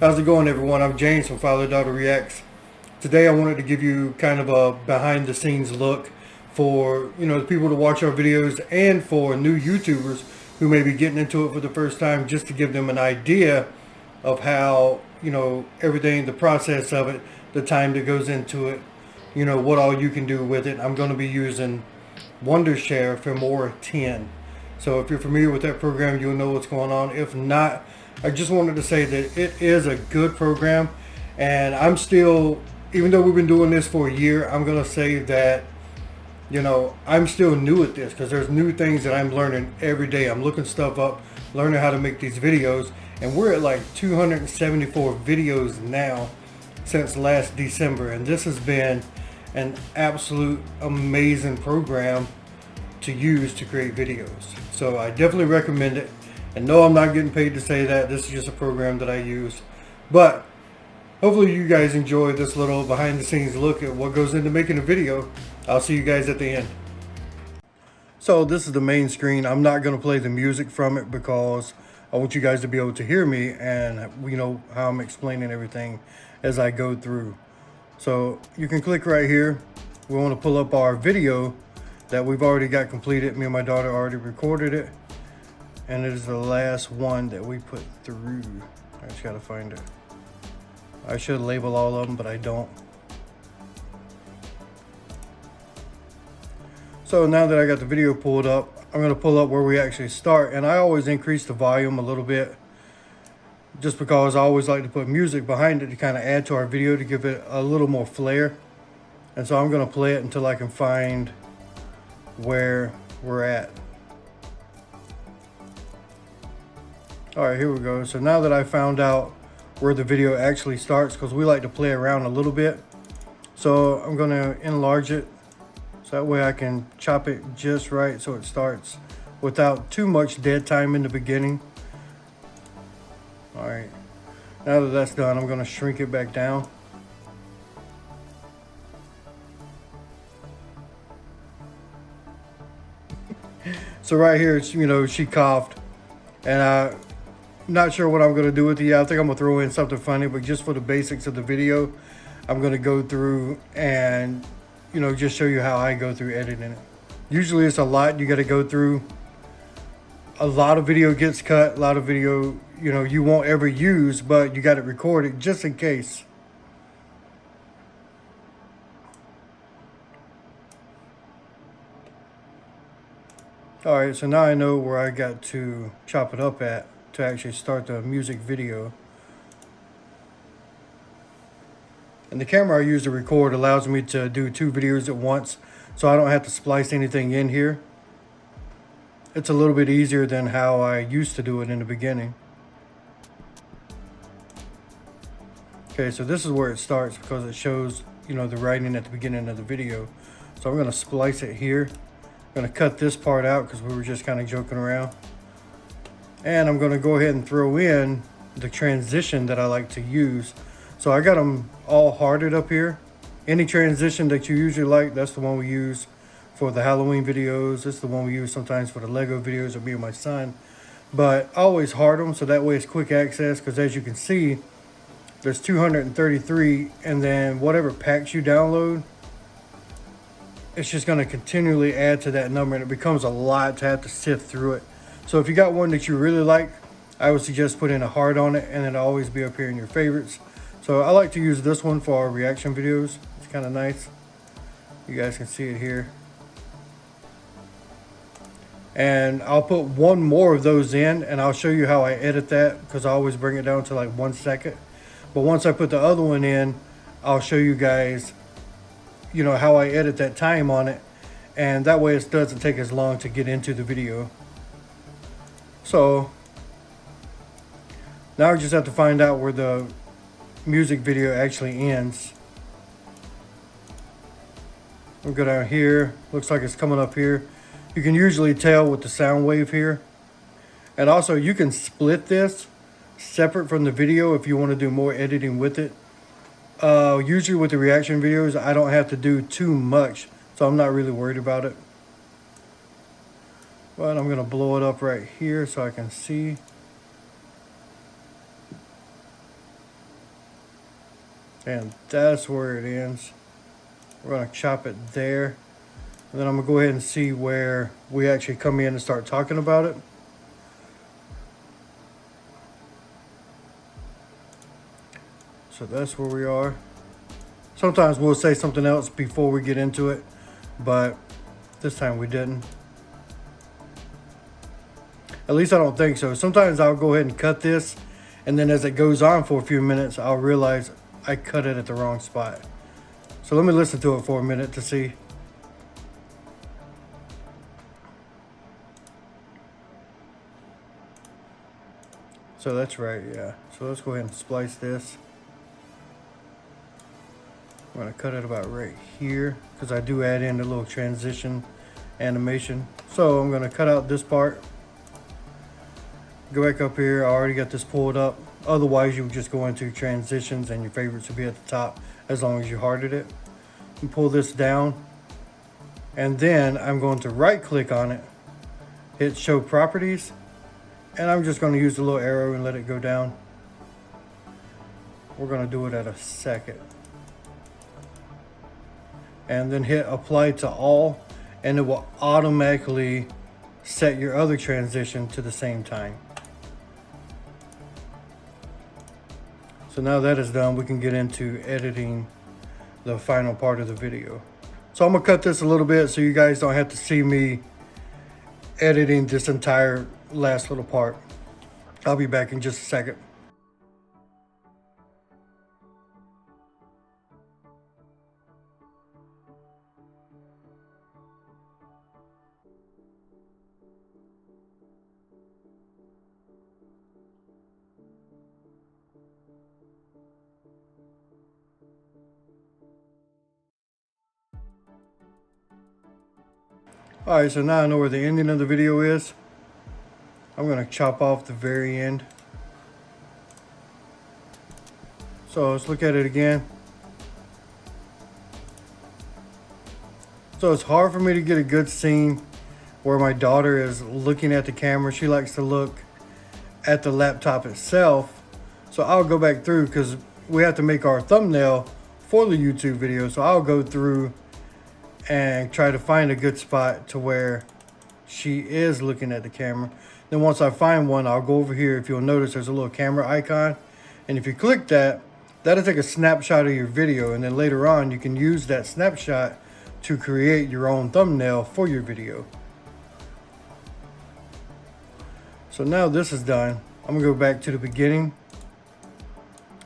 How's it going, everyone? I'm James from FatherDaughterReacts. Today I wanted to give you kind of a behind the scenes look for, the people to watch our videos and for new YouTubers who may be getting into it for the first time, just to give them an idea of how, everything, the process of it, the time that goes into it, what all you can do with it. I'm going to be using Wondershare Filmora 10. So if you're familiar with that program, you'll know what's going on. If not, I just wanted to say that it is a good program, and I'm still, even though we've been doing this for a year, I'm going to say that, I'm still new at this because there's new things that I'm learning every day. I'm looking stuff up, learning how to make these videos, and we're at like 274 videos now since last December, and this has been an absolute amazing program to use to create videos. So I definitely recommend it. And no, I'm not getting paid to say that. This is just a program that I use. But hopefully you guys enjoy this little behind the scenes look at what goes into making a video. I'll see you guys at the end. So this is the main screen. I'm not going to play the music from it because I want you guys to be able to hear me and how I'm explaining everything as I go through. So you can click right here. We want to pull up our video that we've already got completed. Me and my daughter already recorded it. And it is the last one that we put through. I just gotta find it. I should label all of them, but I don't. So now that I got the video pulled up, I'm gonna pull up where we actually start. And I always increase the volume a little bit, just because I always like to put music behind it to kind of add to our video to give it a little more flair. And so I'm gonna play it until I can find where we're at. All right, here we go. So now that I found out where the video actually starts, because we like to play around a little bit, so I'm gonna enlarge it so that way I can chop it just right so it starts without too much dead time in the beginning. All right, now that that's done, I'm gonna shrink it back down. So right here, it's, she coughed, and I'm not sure what I'm going to do with it. I think I'm going to throw in something funny, but just for the basics of the video, I'm going to go through and, just show you how I go through editing it. Usually it's a lot you got to go through. A lot of video gets cut, a lot of video, you won't ever use, but you got it recorded just in case. All right, so now I know where I got to chop it up at to actually start the music video. And the camera I use to record allows me to do 2 videos at once, so I don't have to splice anything in here. It's a little bit easier than how I used to do it in the beginning. Okay, so this is where it starts because it shows, the writing at the beginning of the video. So I'm gonna splice it here. I'm gonna cut this part out because we were just kind of joking around. And I'm gonna go ahead and throw in the transition that I like to use. So I got them all hearted up here. Any transition that you usually like, that's the one we use for the Halloween videos. It's the one we use sometimes for the Lego videos of me and my son. But I always heart them so that way it's quick access, because as you can see, there's 233, and then whatever packs you download, it's just going to continually add to that number, and it becomes a lot to have to sift through it. So if you got one that you really like, I would suggest putting a heart on it, and it'll always be up here in your favorites. So I like to use this one for our reaction videos. It's kind of nice. You guys can see it here. And I'll put one more of those in, and I'll show you how I edit that, because I always bring it down to like 1 second. But once I put the other one in, I'll show you guys how I edit that time on it, and that way it doesn't take as long to get into the video. So now I just have to find out where the music video actually ends. We'll go down here. Looks like it's coming up here. You can usually tell with the sound wave here. And also you can split this separate from the video if you want to do more editing with it. Usually with the reaction videos, I don't have to do too much, so I'm not really worried about it. But I'm going to blow it up right here so I can see. And that's where it ends. We're going to chop it there. And then I'm going to go ahead and see where we actually come in and start talking about it. So that's where we are. Sometimes we'll say something else before we get into it, but this time we didn't. At least I don't think so. Sometimes I'll go ahead and cut this, and then as it goes on for a few minutes, I'll realize I cut it at the wrong spot. So let me listen to it for a minute to see. So that's right, yeah. So let's go ahead and splice this. I'm gonna cut it about right here because I do add in a little transition animation. So I'm gonna cut out this part. Go back up here, I already got this pulled up. Otherwise you would just go into transitions and your favorites would be at the top as long as you hearted it. And pull this down. And then I'm going to right click on it, hit show properties, and I'm just going to use the little arrow and let it go down. We're going to do it at a second. And then hit apply to all, and it will automatically set your other transition to the same time. So now that is done, we can get into editing the final part of the video. So I'm gonna cut this a little bit so you guys don't have to see me editing this entire last little part. I'll be back in just a second. Alright, so now I know where the ending of the video is. I'm going to chop off the very end. So let's look at it again. So it's hard for me to get a good scene where my daughter is looking at the camera. She likes to look at the laptop itself. So I'll go back through because we have to make our thumbnail for the YouTube video. So I'll go through and try to find a good spot to where she is looking at the camera. Then once I find one, I'll go over here. If you'll notice, there's a little camera icon. And if you click that, that'll take a snapshot of your video. And then later on, you can use that snapshot to create your own thumbnail for your video. So now this is done. I'm gonna go back to the beginning.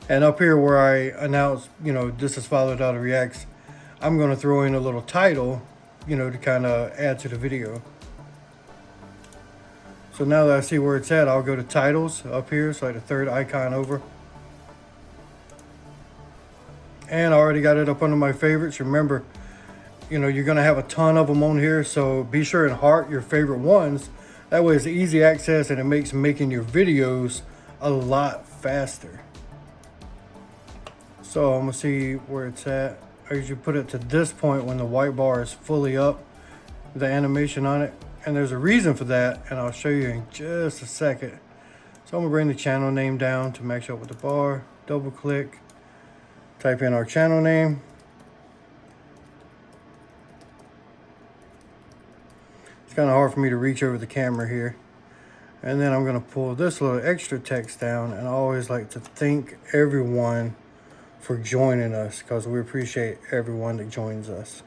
And up here where I announced, this is FatherDaughterReacts, I'm going to throw in a little title, to kind of add to the video. So now that I see where it's at, I'll go to titles up here. So like the third icon over. And I already got it up under my favorites. Remember, you're going to have a ton of them on here. So be sure and heart your favorite ones. That way it's easy access and it makes making your videos a lot faster. So I'm going to see where it's at. I usually put it to this point when the white bar is fully up, the animation on it. And there's a reason for that, and I'll show you in just a second. So I'm gonna bring the channel name down to match up with the bar, double click, type in our channel name. It's kind of hard for me to reach over the camera here. And then I'm gonna pull this little extra text down, and I always like to thank everyone for joining us because we appreciate everyone that joins us.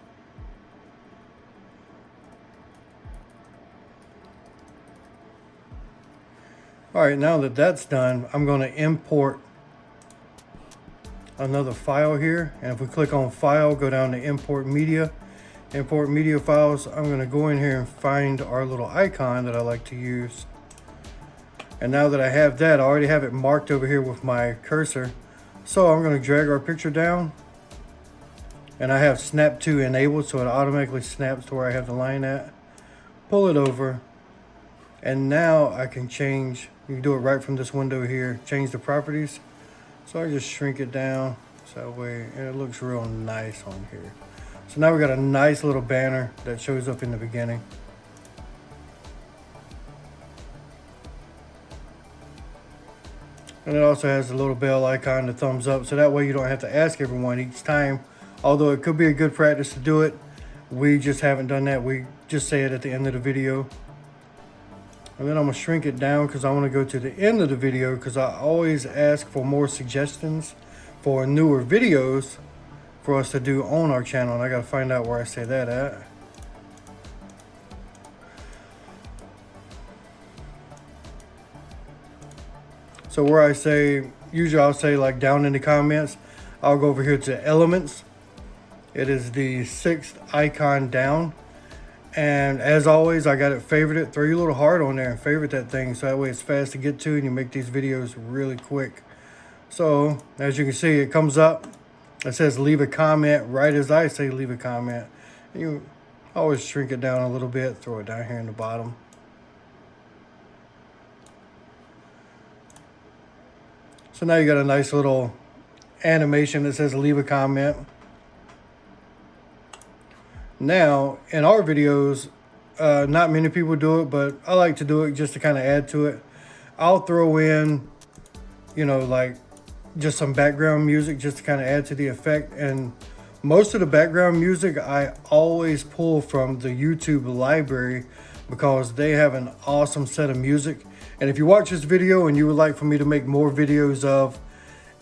All right, now that that's done, I'm going to import another file here. And if we click on File, go down to Import Media Files, I'm going to go in here and find our little icon that I like to use. And now that I have that, I already have it marked over here with my cursor. So I'm going to drag our picture down, and I have Snap to enabled, so it automatically snaps to where I have the line at. Pull it over, and now I can change. You can do it right from this window here. Change the properties. So I just shrink it down so that way, and it looks real nice on here. So now we got a nice little banner that shows up in the beginning. And it also has a little bell icon, the thumbs up, so that way you don't have to ask everyone each time. Although it could be a good practice to do it, we just haven't done that. We just say it at the end of the video. And then I'm gonna shrink it down because I want to go to the end of the video, because I always ask for more suggestions for newer videos for us to do on our channel. And I gotta find out where I say that at. So where I say, usually I'll say like down in the comments, I'll go over here to elements. It is the 6th icon down. And as always, I got it favorited. Throw your little heart on there and favorite that thing, so that way it's fast to get to and you make these videos really quick. So as you can see, it comes up. It says leave a comment right as I say leave a comment. You always shrink it down a little bit, throw it down here in the bottom. So now you got a nice little animation that says leave a comment. Now, in our videos, not many people do it, but I like to do it just to kind of add to it. I'll throw in, you know, like just some background music just to kind of add to the effect. And most of the background music I always pull from the YouTube library, because they have an awesome set of music. And if you watch this video and you would like for me to make more videos of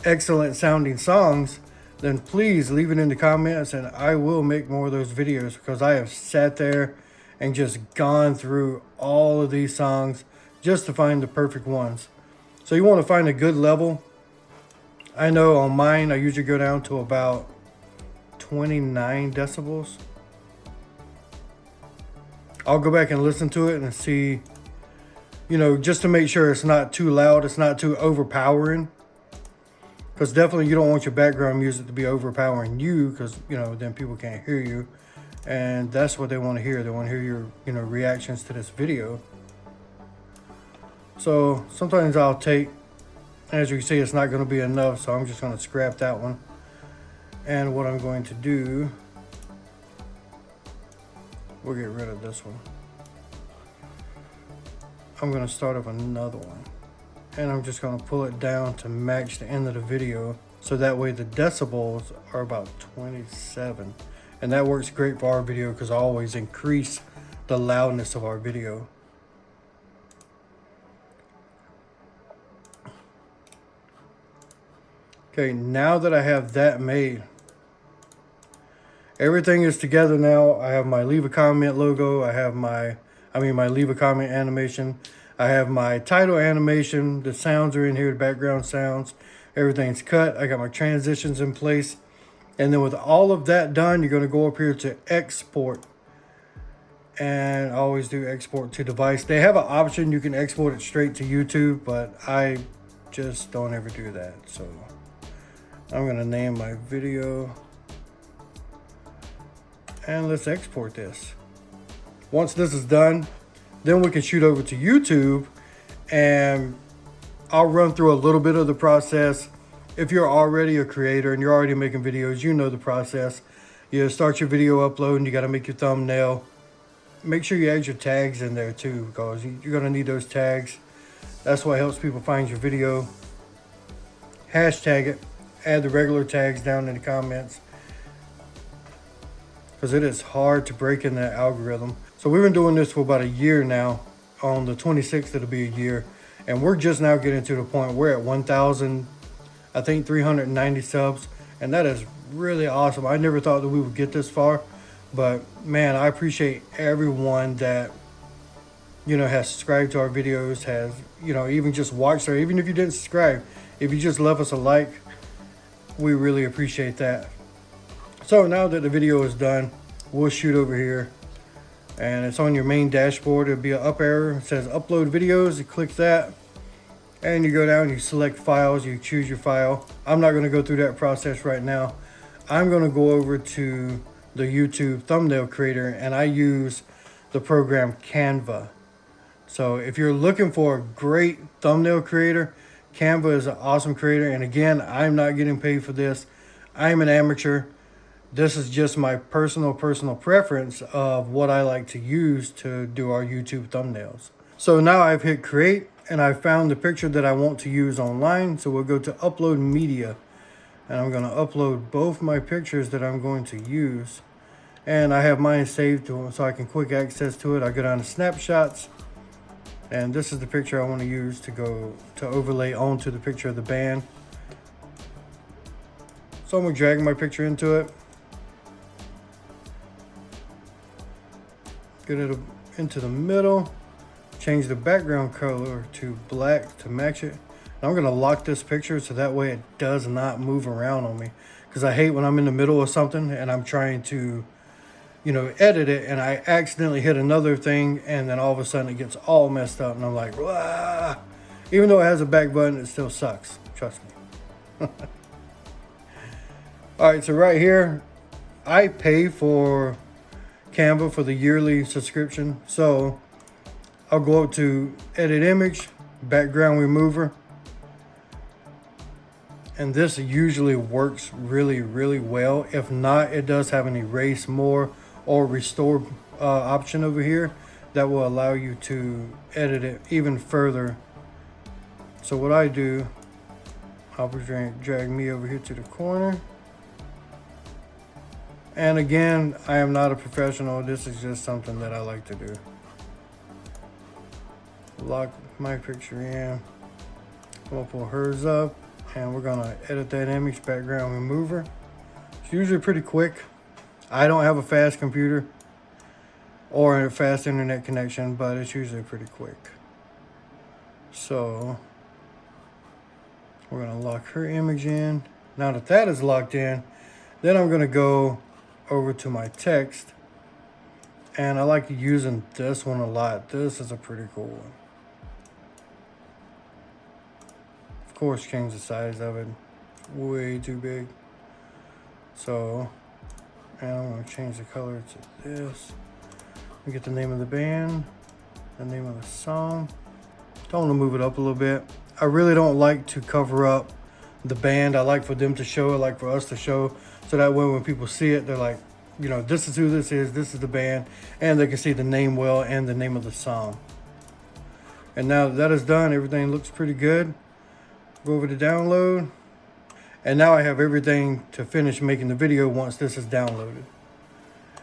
excellent sounding songs, then please leave it in the comments and I will make more of those videos, because I have sat there and just gone through all of these songs just to find the perfect ones. So you want to find a good level. I know on mine, I usually go down to about 29 decibels. I'll go back and listen to it and see, you know, just to make sure it's not too loud, it's not too overpowering. Because definitely you don't want your background music to be overpowering you, because, you know, then people can't hear you. And that's what they want to hear. They want to hear your, you know, reactions to this video. So sometimes I'll take, as you can see, it's not going to be enough, so I'm just going to scrap that one. And what I'm going to do, we'll get rid of this one. I'm going to start up another one. And I'm just going to pull it down to match the end of the video, so that way the decibels are about 27. And that works great for our video, because I always increase the loudness of our video. Okay, now that I have that made, everything is together now. I have my leave a comment logo. I have my leave a comment animation. I have my title animation. The sounds are in here, the background sounds. Everything's cut. I got my transitions in place. And then with all of that done, you're going to go up here to export. And I always do export to device. They have an option you can export it straight to YouTube, but I just don't ever do that. So I'm going to name my video. And let's export this. Once this is done, then we can shoot over to YouTube, and I'll run through a little bit of the process. If you're already a creator and you're already making videos, you know the process. You start your video uploading, you got to make your thumbnail. Make sure you add your tags in there too, because you're going to need those tags. That's what helps people find your video. Hashtag it. Add the regular tags down in the comments, because it is hard to break in that algorithm. So we've been doing this for about a year now. On the 26th, it'll be a year. And we're just now getting to the point we're at 1,000, I think 390 subs. And that is really awesome. I never thought that we would get this far. But man, I appreciate everyone that, you know, has subscribed to our videos, has, you know, even just watched her. Even if you didn't subscribe, if you just left us a like, we really appreciate that. So now that the video is done, we'll shoot over here. And it's on your main dashboard. It'll be an up arrow. It says upload videos. You click that. And you go down, you select files, you choose your file. I'm not going to go through that process right now. I'm going to go over to the YouTube thumbnail creator, and I use the program Canva. So if you're looking for a great thumbnail creator, Canva is an awesome creator. And again, I'm not getting paid for this. I'm an amateur. This is just my personal preference of what I like to use to do our YouTube thumbnails. So now I've hit create, and I found the picture that I want to use online. So we'll go to upload media, and I'm going to upload both my pictures that I'm going to use. And I have mine saved to so I can quick access to it. I go down to snapshots, and this is the picture I want to use to overlay onto the picture of the band. So I'm going to drag my picture into it, get it into the middle, change the background color to black to match it. And I'm going to lock this picture so that way it does not move around on me, because I hate when I'm in the middle of something and I'm trying to, you know, edit it and I accidentally hit another thing and then all of a sudden it gets all messed up and I'm like, wah! Even though it has a back button, it still sucks, trust me. Alright, so right here, I pay for Canva for the yearly subscription. So I'll go up to edit image, background remover. And this usually works really, really well. If not, it does have an erase more or restore option over here that will allow you to edit it even further. So what I do, I'll drag me over here to the corner. And again, I am not a professional. This is just something that I like to do. Lock my picture in. We'll pull hers up, and we're gonna edit that image, background remover. It's usually pretty quick. I don't have a fast computer or a fast internet connection, but it's usually pretty quick. So we're gonna lock her image in. Now that that is locked in, then I'm gonna go over to my text, and I like using this one a lot. This is a pretty cool one. Of course, change the size of it. Way too big. So, and I'm going to change the color to this. We get the name of the band, the name of the song. Don't want to move it up a little bit. I really don't like to cover up the band. I like for them to show it, like for us to show, so that way when people see it, they're like, you know, this is who this is the band, and they can see the name well and the name of the song. And now that is done, everything looks pretty good. Go over to download, and now I have everything to finish making the video once this is downloaded.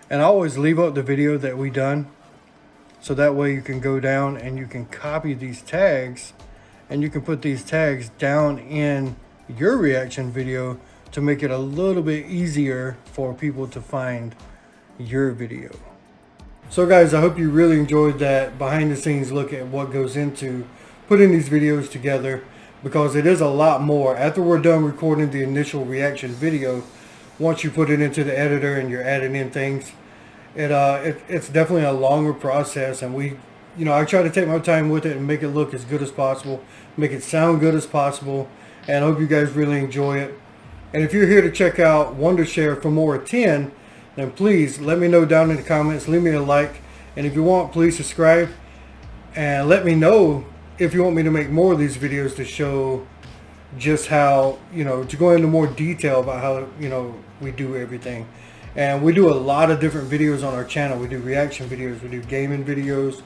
And I always leave out the video that we done, so that way you can go down and you can copy these tags, and you can put these tags down in your reaction video to make it a little bit easier for people to find your video. So guys, I hope you really enjoyed that behind the scenes look at what goes into putting these videos together, because it is a lot more. After we're done recording the initial reaction video, once you put it into the editor and you're adding in things, it's definitely a longer process, and I try to take my time with it and make it look as good as possible, make it sound good as possible, and I hope you guys really enjoy it. And if you're here to check out Wondershare Filmora 10, then please let me know down in the comments, leave me a like, and if you want, please subscribe, and let me know if you want me to make more of these videos to show just how, to go into more detail about how, we do everything. And we do a lot of different videos on our channel. We do reaction videos, we do gaming videos,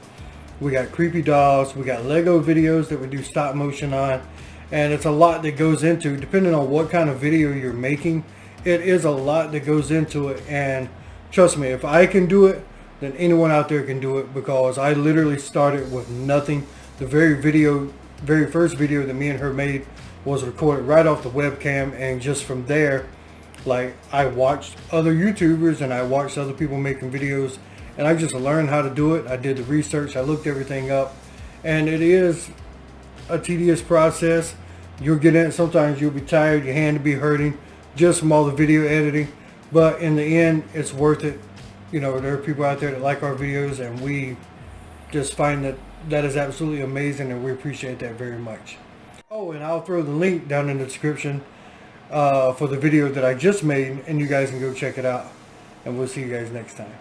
we got creepy dolls, we got Lego videos that we do stop motion on. And it's a lot that goes into, depending on what kind of video you're making, it is a lot that goes into it. And trust me, if I can do it, then anyone out there can do it, because I literally started with nothing. The very first video that me and her made was recorded right off the webcam, and just from there, like, I watched other YouTubers and I watched other people making videos, and I just learned how to do it. I did the research, I looked everything up, and it is a tedious process. You'll get in it, sometimes you'll be tired, your hand will be hurting just from all the video editing, but in the end, it's worth it. There are people out there that like our videos, and we just find that is absolutely amazing, and we appreciate that very much. Oh, and I'll throw the link down in the description for the video that I just made, and you guys can go check it out, and we'll see you guys next time.